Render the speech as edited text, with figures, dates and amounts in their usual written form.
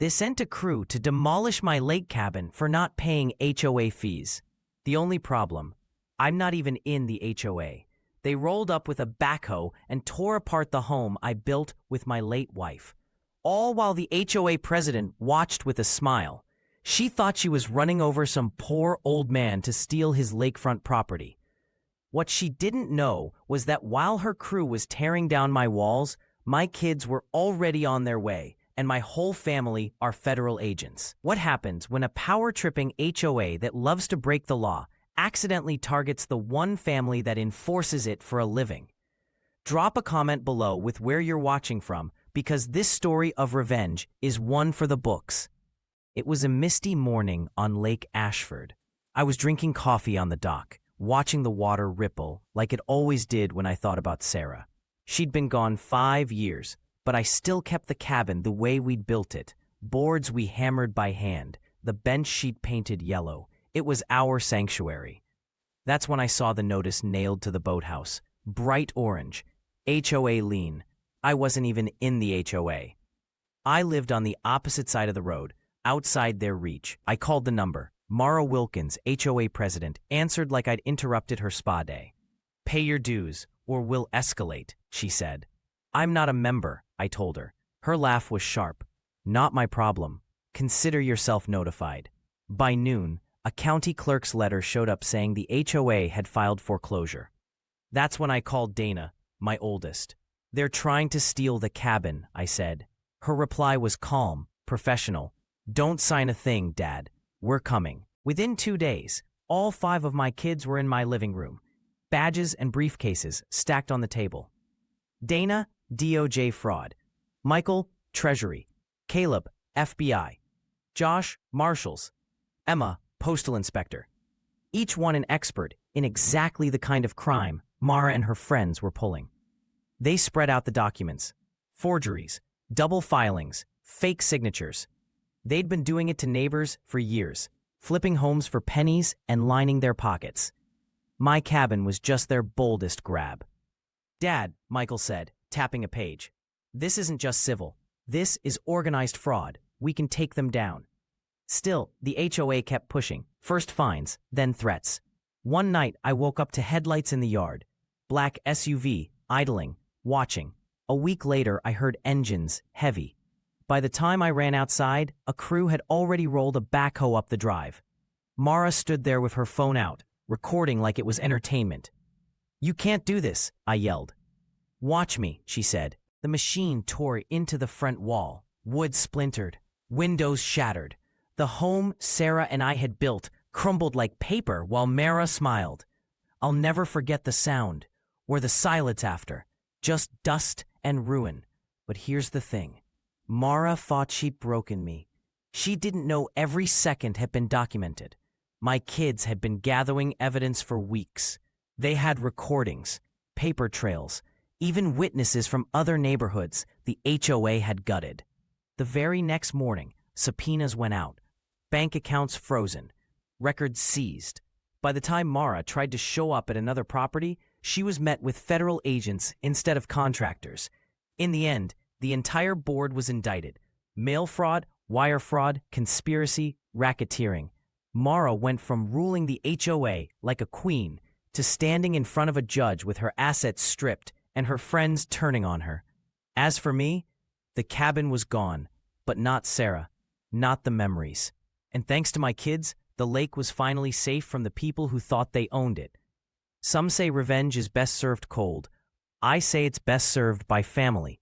They sent a crew to demolish my lake cabin for not paying HOA fees. The only problem, I'm not even in the HOA. They rolled up with a backhoe and tore apart the home I built with my late wife. All while the HOA president watched with a smile. She thought she was running over some poor old man to steal his lakefront property. What she didn't know was that while her crew was tearing down my walls, my kids were already on their way, and my whole family are federal agents. What happens when a power-tripping HOA that loves to break the law accidentally targets the one family that enforces it for a living? Drop a comment below with where you're watching from, because this story of revenge is one for the books. It was a misty morning on Lake Ashford. I was drinking coffee on the dock, watching the water ripple like it always did when I thought about Sarah. She'd been gone 5 years, but I still kept the cabin the way we'd built it. Boards we hammered by hand, the bench sheet painted yellow. It was our sanctuary. That's when I saw the notice nailed to the boathouse. Bright orange. HOA lien. I wasn't even in the HOA. I lived on the opposite side of the road, outside their reach. I called the number. Mara Wilkins, HOA president, answered like I'd interrupted her spa day. "Pay your dues, or we'll escalate," she said. "I'm not a member," I told her. Her laugh was sharp. "Not my problem. Consider yourself notified." By noon, a county clerk's letter showed up saying the HOA had filed foreclosure. That's when I called Dana, my oldest. "They're trying to steal the cabin," I said. Her reply was calm, professional. "Don't sign a thing, Dad. We're coming." Within 2 days, all 5 of my kids were in my living room, badges and briefcases stacked on the table. Dana, DOJ fraud. Michael, Treasury. Caleb, FBI. Josh, Marshals. Emma, Postal Inspector. Each one an expert in exactly the kind of crime Mara and her friends were pulling. They spread out the documents. Forgeries, double filings, fake signatures. They'd been doing it to neighbors for years, flipping homes for pennies and lining their pockets. My cabin was just their boldest grab. "Dad," Michael said, tapping a page. "This isn't just civil. This is organized fraud. We can take them down." Still, the HOA kept pushing. First fines, then threats. One night, I woke up to headlights in the yard. Black SUV, idling, watching. A week later, I heard engines, heavy. By the time I ran outside, a crew had already rolled a backhoe up the drive. Mara stood there with her phone out, recording like it was entertainment. "You can't do this," I yelled. "Watch me," she said. The machine tore into the front wall. Wood splintered. Windows shattered. The home Sarah and I had built crumbled like paper while Mara smiled. I'll never forget the sound, or the silence after. Just dust and ruin. But here's the thing. Mara thought she'd broken me. She didn't know every second had been documented. My kids had been gathering evidence for weeks. They had recordings, paper trails, even witnesses from other neighborhoods the HOA had gutted. The very next morning, subpoenas went out, bank accounts frozen, records seized. By the time Mara tried to show up at another property, she was met with federal agents instead of contractors. In the end, the entire board was indicted. Mail fraud, wire fraud, conspiracy, racketeering. Mara went from ruling the HOA like a queen to standing in front of a judge with her assets stripped and her friends turning on her. As for me, the cabin was gone, but not Sarah, not the memories. And thanks to my kids, the lake was finally safe from the people who thought they owned it. Some say revenge is best served cold. I say it's best served by family.